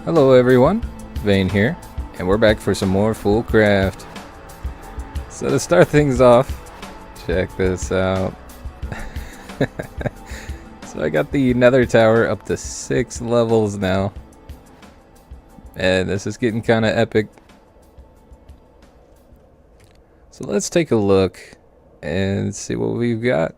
Hello everyone, Vane here, and we're back for some more FoolCraft. So to start things off, check this out. So I got the nether tower up to 6 levels now, and this is getting kind of epic. So let's take a look and see what we've got.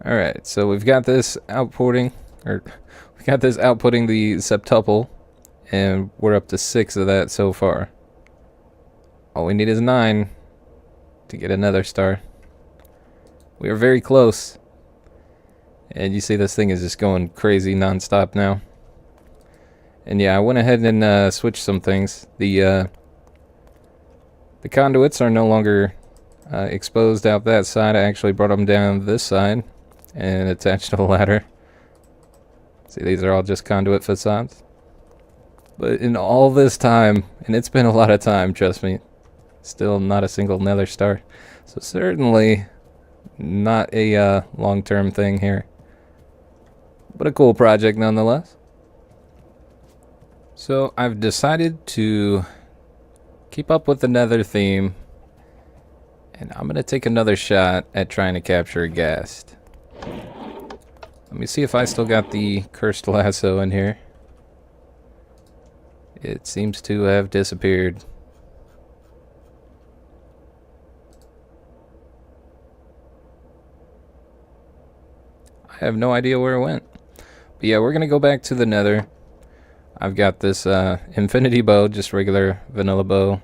Alright, so we've got this outputting the septuple, and we're up to 6 of that so far. All we need is 9 to get another star. We are very close. And you see this thing is just going crazy non-stop now. And yeah, I went ahead and switched some things. The conduits are no longer exposed out that side. I actually brought them down this side and attached to a ladder. See, these are all just conduit facades. But in all this time, and it's been a lot of time, trust me, still not a single nether star. So certainly not a long-term thing here. But a cool project nonetheless. So I've decided to keep up with the nether theme, and I'm going to take another shot at trying to capture a ghast. Let me see if I still got the cursed lasso in here. It seems to have disappeared. I have no idea where it went. But yeah, we're going to go back to the nether. I've got this infinity bow, just regular vanilla bow.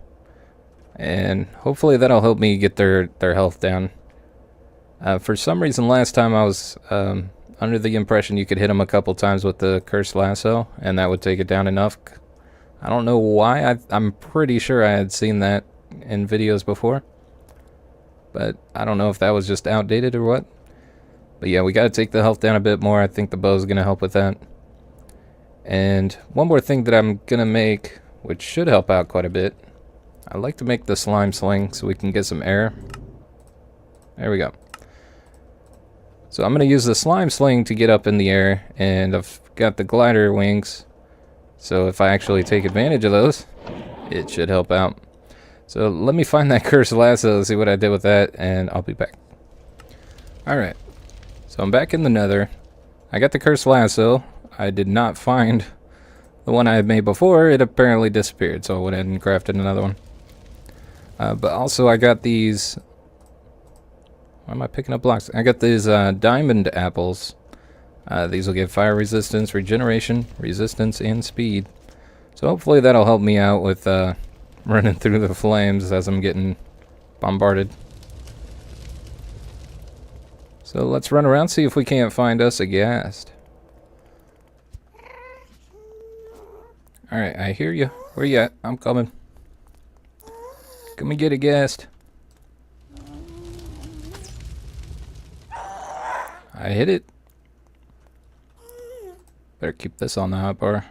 And hopefully that'll help me get their health down. For some reason last time I was under the impression you could hit them a couple times with the cursed lasso, and that would take it down enough. I don't know why. I'm pretty sure I had seen that in videos before. But I don't know if that was just outdated or what. But yeah, we got to take the health down a bit more. I think the bow's going to help with that. And one more thing that I'm going to make, which should help out quite a bit. I like to make the slime sling so we can get some air. There we go. So I'm going to use the slime sling to get up in the air, and I've got the glider wings. So if I actually take advantage of those, it should help out. So let me find that cursed lasso, see what I did with that, and I'll be back. Alright, so I'm back in the nether. I got the cursed lasso. I did not find the one I had made before. It apparently disappeared, so I went ahead and crafted another one. But also I got these... Why am I picking up blocks? I got these diamond apples. These will give fire resistance, regeneration, resistance, and speed. So hopefully that'll help me out with running through the flames as I'm getting bombarded. So let's run around, see if we can't find us a ghast. Alright, I hear you. Where you at? I'm coming. Come and get a ghast. I hit it. Better keep this on the hotbar.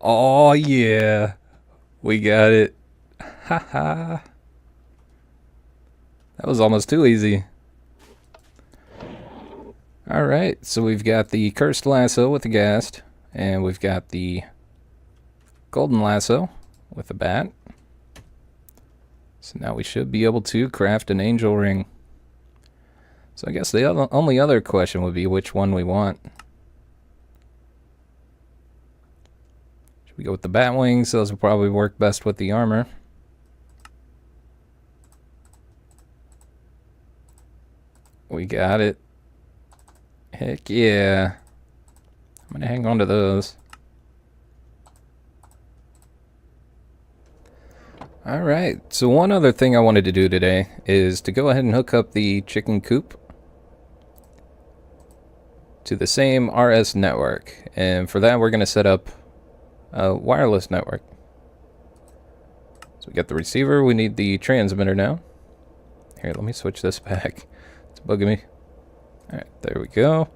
Oh yeah, we got it. Haha. That was almost too easy. Alright, so we've got the cursed lasso with the ghast, and we've got the golden lasso with the bat. So now we should be able to craft an angel ring. So I guess the only other question would be which one we want. Should we go with the bat wings? Those will probably work best with the armor. We got it. Heck yeah. I'm gonna hang on to those. Alright, so one other thing I wanted to do today is to go ahead and hook up the chicken coop. to the same RS network. And for that, we're going to set up a wireless network. So we got the receiver, we need the transmitter now. Here, let me switch this back. It's bugging me. Alright, there we go.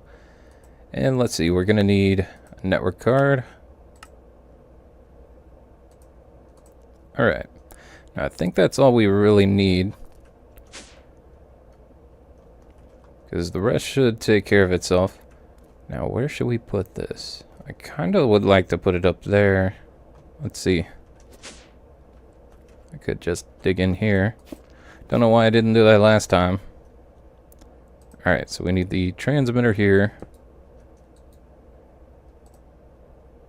And let's see, we're going to need a network card. Alright, now I think that's all we really need, because the rest should take care of itself. Now, where should we put this? I kind of would like to put it up there. Let's see. I could just dig in here. Don't know why I didn't do that last time. Alright, so we need the transmitter here.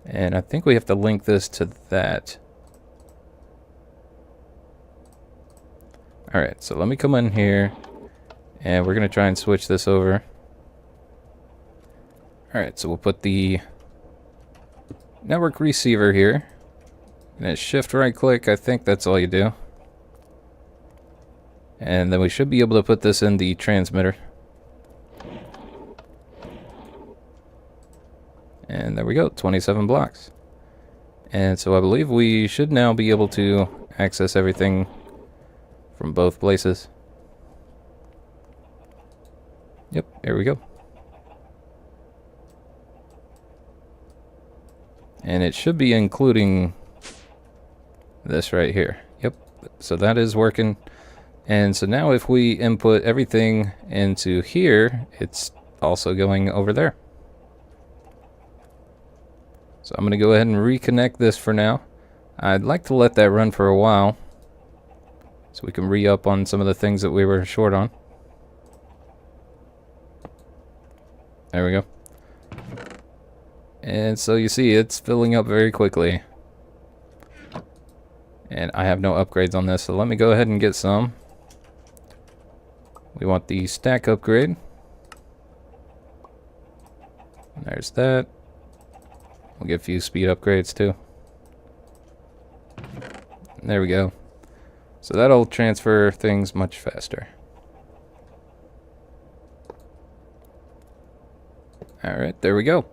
And I think we have to link this to that. Alright, so let me come in here. And we're going to try and switch this over. Alright, so we'll put the network receiver here. And shift right click, I think that's all you do. And then we should be able to put this in the transmitter. And there we go, 27 blocks. And so I believe we should now be able to access everything from both places. Yep, here we go. And it should be including this right here. Yep, so that is working. And so now if we input everything into here, it's also going over there. So I'm going to go ahead and reconnect this for now. I'd like to let that run for a while, so we can re-up on some of the things that we were short on. There we go. And so you see it's filling up very quickly. And I have no upgrades on this, so let me go ahead and get some. We want the stack upgrade. There's that. We'll get a few speed upgrades too. There we go. So that'll transfer things much faster. Alright, there we go.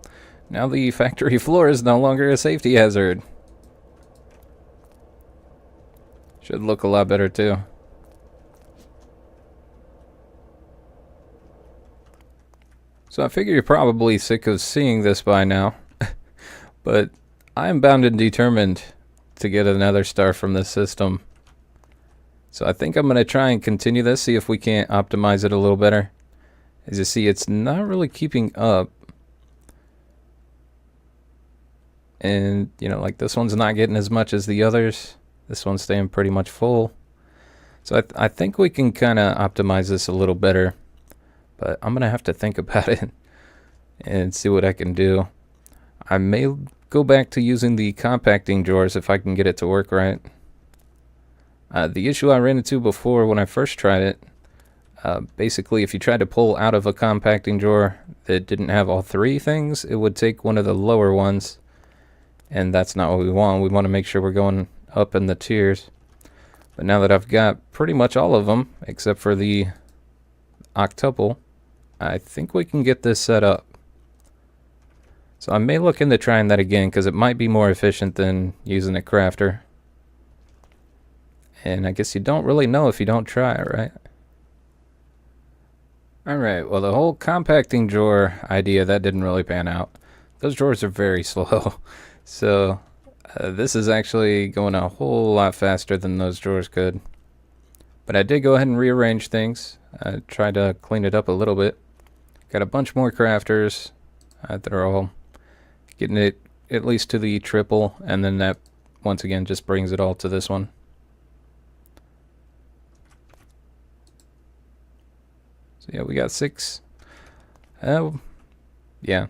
Now the factory floor is no longer a safety hazard. Should look a lot better too. So I figure you're probably sick of seeing this by now. But I am bound and determined to get another star from this system. So I think I'm going to try and continue this, see if we can't optimize it a little better. As you see, it's not really keeping up. And, you know, like this one's not getting as much as the others. This one's staying pretty much full. So I think we can kind of optimize this a little better. But I'm going to have to think about it and see what I can do. I may go back to using the compacting drawers if I can get it to work right. The issue I ran into before when I first tried it, basically if you tried to pull out of a compacting drawer that didn't have all three things, it would take one of the lower ones. And that's not what we want. We want to make sure we're going up in the tiers. But now that I've got pretty much all of them, except for the octuple, I think we can get this set up. So I may look into trying that again, because it might be more efficient than using a crafter. And I guess you don't really know if you don't try it, right? Alright, well the whole compacting drawer idea, that didn't really pan out. Those drawers are very slow. So this is actually going a whole lot faster than those drawers could. But I did go ahead and rearrange things. I tried to clean it up a little bit. Got a bunch more crafters that are all getting it at least to the triple, and then that once again just brings it all to this one. So yeah, we got 6. Yeah,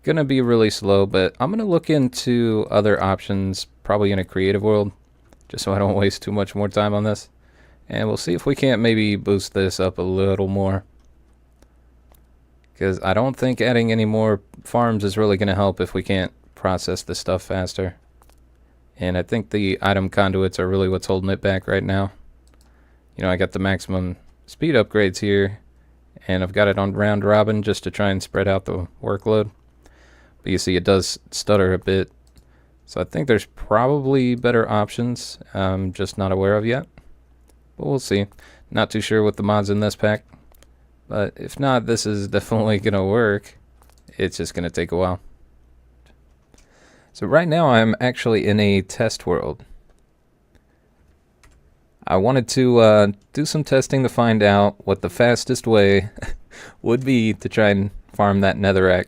gonna be really slow, but I'm gonna look into other options, probably in a creative world, just so I don't waste too much more time on this. And we'll see if we can't maybe boost this up a little more. Because I don't think adding any more farms is really going to help if we can't process the stuff faster. And I think the item conduits are really what's holding it back right now. You know, I got the maximum speed upgrades here. and I've got it on round robin just to try and spread out the workload. But you see it does stutter a bit. So I think there's probably better options I'm just not aware of yet. But we'll see. Not too sure what the mods in this pack. But if not, this is definitely going to work. It's just going to take a while. So right now I'm actually in a test world. I wanted to do some testing to find out what the fastest way would be to try and farm that netherrack.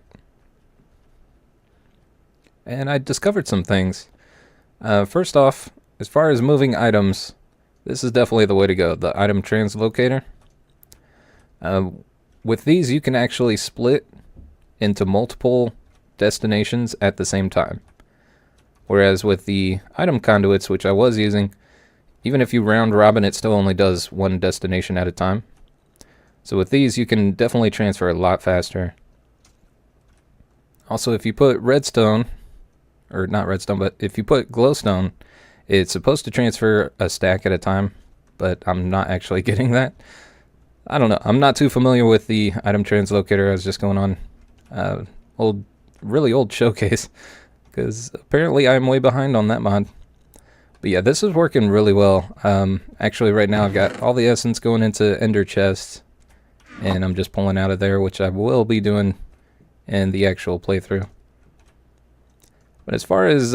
And I discovered some things. First off, as far as moving items, this is definitely the way to go, the item translocator. With these, you can actually split into multiple destinations at the same time. Whereas with the item conduits, which I was using, even if you round robin, it still only does one destination at a time. So with these, you can definitely transfer a lot faster. Also, if you put redstone, or not redstone, but if you put glowstone, it's supposed to transfer a stack at a time, but I'm not actually getting that. I don't know. I'm not too familiar with the item translocator. I was just going on really old showcase, because apparently I'm way behind on that mod. But yeah, this is working really well. Actually, right now I've got all the essence going into ender chests, and I'm just pulling out of there, which I will be doing in the actual playthrough. But as far as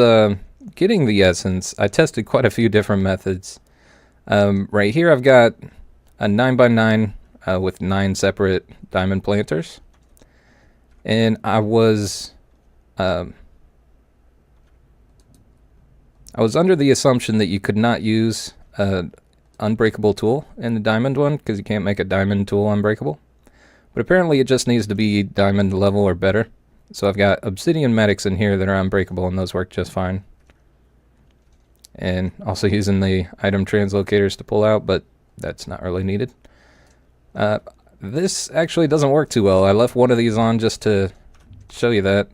getting the essence, I tested quite a few different methods. Right here I've got a 9x9 with 9 separate diamond planters. And I was under the assumption that you could not use an unbreakable tool in the diamond one, because you can't make a diamond tool unbreakable. But apparently it just needs to be diamond level or better. So I've got obsidian matics in here that are unbreakable, and those work just fine. And also using the item translocators to pull out, but that's not really needed. This actually doesn't work too well. I left one of these on just to show you that.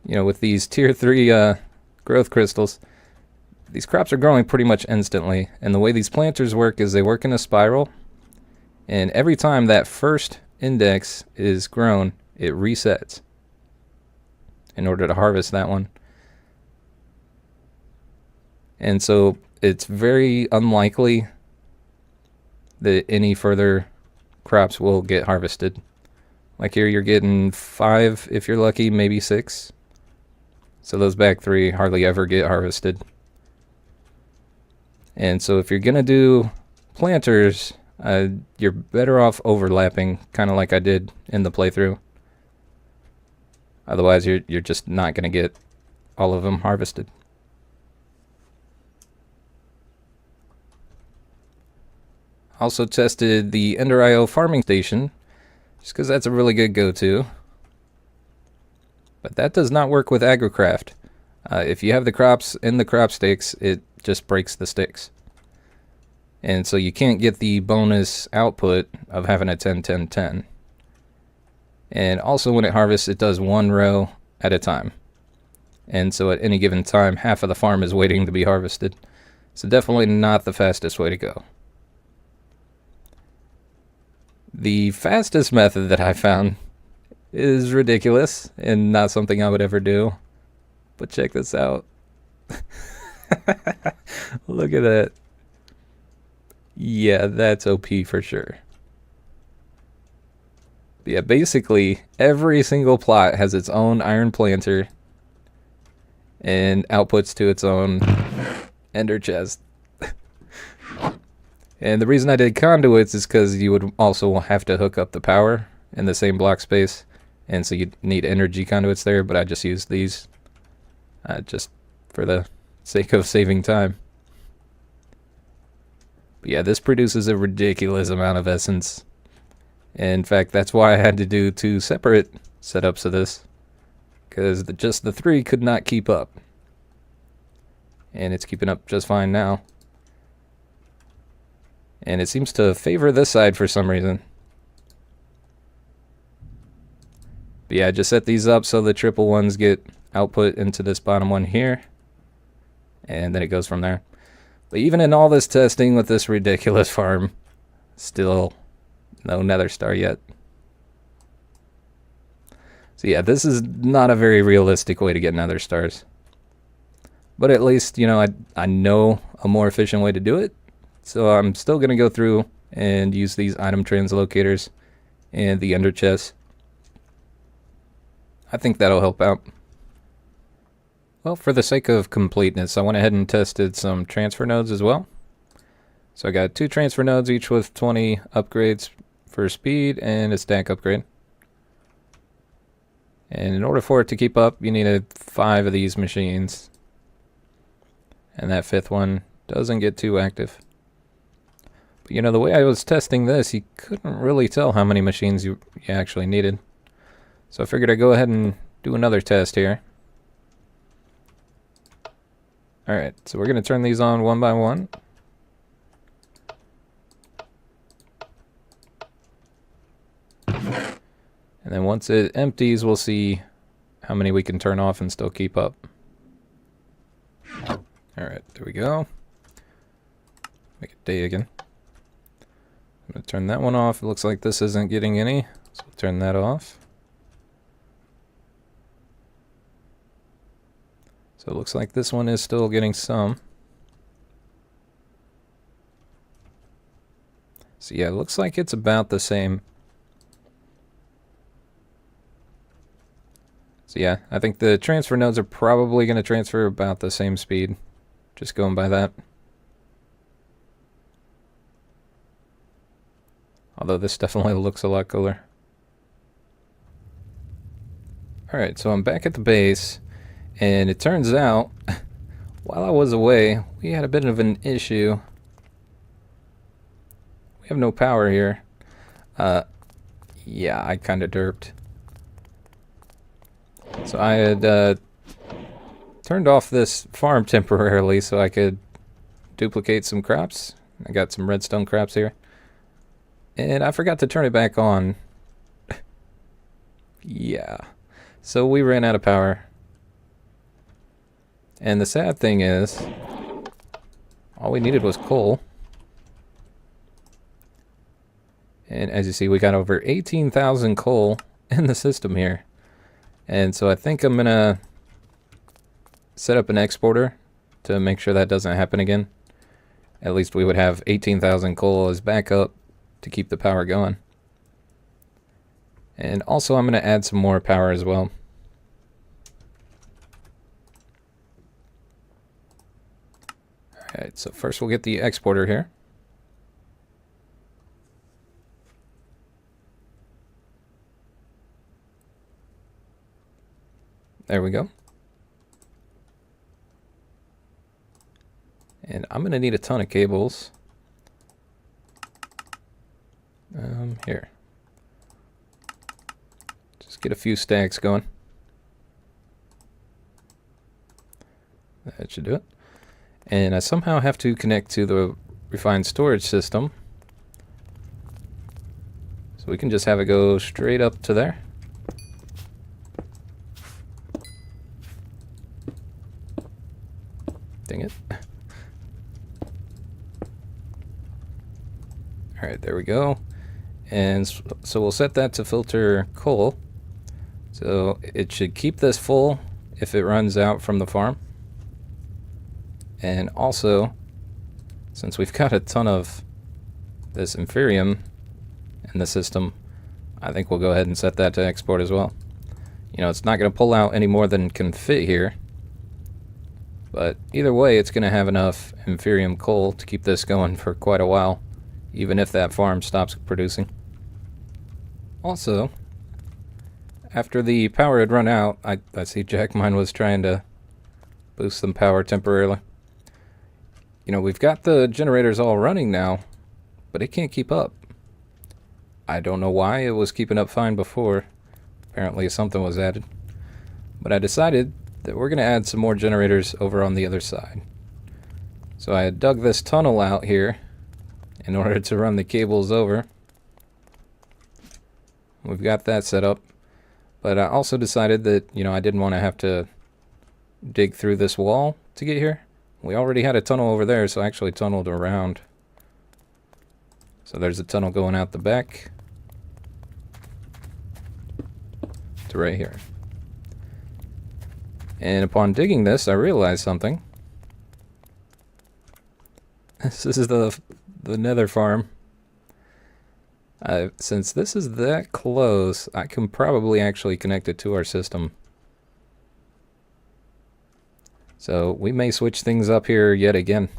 You know, with these tier 3 growth crystals, these crops are growing pretty much instantly. And the way these planters work is they work in a spiral. And every time that first index is grown, it resets in order to harvest that one. And so it's very unlikely that any further crops will get harvested. Like here you're getting 5 if you're lucky, maybe 6. So those back 3 hardly ever get harvested. And so if you're gonna do planters, you're better off overlapping, kind of like I did in the playthrough. Otherwise you're just not gonna get all of them harvested. Also tested the Ender IO farming station, just because that's a really good go-to. But that does not work with HermitCraft. If you have the crops in the crop sticks, it just breaks the sticks. And so you can't get the bonus output of having a 10-10-10. And also when it harvests, it does 1 row at a time. And so at any given time, half of the farm is waiting to be harvested. So definitely not the fastest way to go. The fastest method that I found is ridiculous and not something I would ever do. But check this out. Look at that. Yeah, that's OP for sure. But yeah, basically every single plot has its own iron planter and outputs to its own ender chest. And the reason I did conduits is because you would also have to hook up the power in the same block space. And so you'd need energy conduits there, but I just used these just for the sake of saving time. But yeah, this produces a ridiculous amount of essence. In fact, that's why I had to do 2 separate setups of this, because just the 3 could not keep up. And it's keeping up just fine now. And it seems to favor this side for some reason. But yeah, I just set these up so the triple ones get output into this bottom one here. And then it goes from there. But even in all this testing with this ridiculous farm, still No nether star yet. So yeah, this is not a very realistic way to get nether stars. But at least, you know, I know a more efficient way to do it. So I'm still going to go through and use these item translocators and the ender chest. I think that'll help out. Well, for the sake of completeness, I went ahead and tested some transfer nodes as well. So I got 2 transfer nodes, each with 20 upgrades for speed and a stack upgrade. And in order for it to keep up, you needed 5 of these machines. And that 5th one doesn't get too active. But you know, the way I was testing this, you couldn't really tell how many machines you actually needed. So I figured I'd go ahead and do another test here. Alright, so we're going to turn these on one by one. And then once it empties, we'll see how many we can turn off and still keep up. Alright, there we go. Make it day again. I'm going to turn that one off. It looks like this isn't getting any, so we'll turn that off. So it looks like this one is still getting some. So yeah, it looks like it's about the same. So yeah, I think the transfer nodes are probably going to transfer about the same speed. Just going by that. Although this definitely looks a lot cooler. Alright, so I'm back at the base. And it turns out, while I was away, we had a bit of an issue. We have no power here. Yeah, I kind of derped. So I had turned off this farm temporarily so I could duplicate some crops. I got some redstone crops here. And I forgot to turn it back on. Yeah. So we ran out of power. And the sad thing is, all we needed was coal. And as you see, we got over 18,000 coal in the system here. And so I think I'm going to set up an exporter to make sure that doesn't happen again. At least we would have 18,000 coal as backup to keep the power going. And also I'm going to add some more power as well. Alright, so first we'll get the exporter here. There we go. And I'm going to need a ton of cables. Here. Just get a few stacks going. That should do it. And I somehow have to connect to the refined storage system. So we can just have it go straight up to there. Dang it. Alright, there we go. And so we'll set that to filter coal. So it should keep this full if it runs out from the farm. And also, since we've got a ton of this Inferium in the system, I think we'll go ahead and set that to export as well. You know, it's not going to pull out any more than can fit here. But either way, it's going to have enough Inferium coal to keep this going for quite a while, even if that farm stops producing. Also, after the power had run out, I see Jackmine was trying to boost some power temporarily. You know, we've got the generators all running now, but it can't keep up. I don't know why. It was keeping up fine before. Apparently something was added. But I decided that we're going to add some more generators over on the other side. So I had dug this tunnel out here in order to run the cables over. We've got that set up. But I also decided that, you know, I didn't want to have to dig through this wall to get here. We already had a tunnel over there, so I actually tunneled around. So there's a tunnel going out the back to right here. And upon digging this, I realized something. This is the nether farm. Since this is that close, I can probably actually connect it to our system. So we may switch things up here yet again.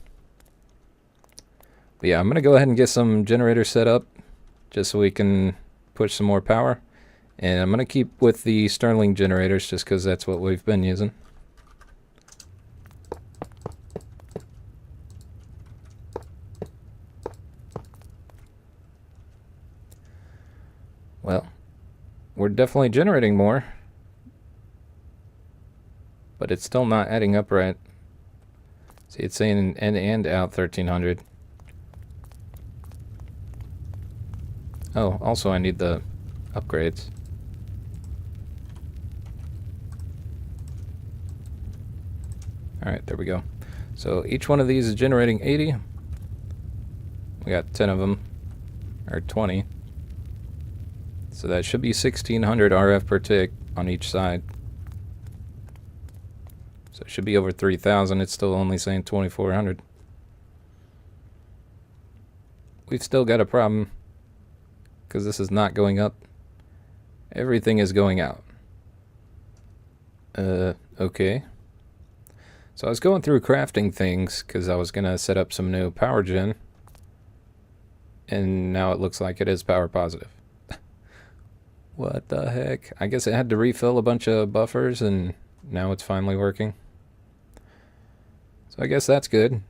But yeah, I'm going to go ahead and get some generators set up just so we can push some more power. And I'm going to keep with the Stirling generators just because that's what we've been using. Well, we're definitely generating more, but it's still not adding up right. See, it's saying in and out 1300. Oh, also I need the upgrades. Alright, there we go. So each one of these is generating 80. We got 10 of them, or 20. So that should be 1600 RF per tick on each side. So it should be over 3000. It's still only saying 2400. We've still got a problem because this is not going up. Everything is going out. Okay. So I was going through crafting things because I was going to set up some new power gen. And now it looks like it is power positive. What the heck? I guess it had to refill a bunch of buffers and now it's finally working. So I guess that's good.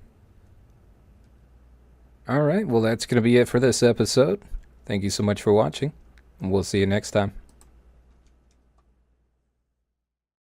Alright, well that's going to be it for this episode. Thank you so much for watching, and we'll see you next time.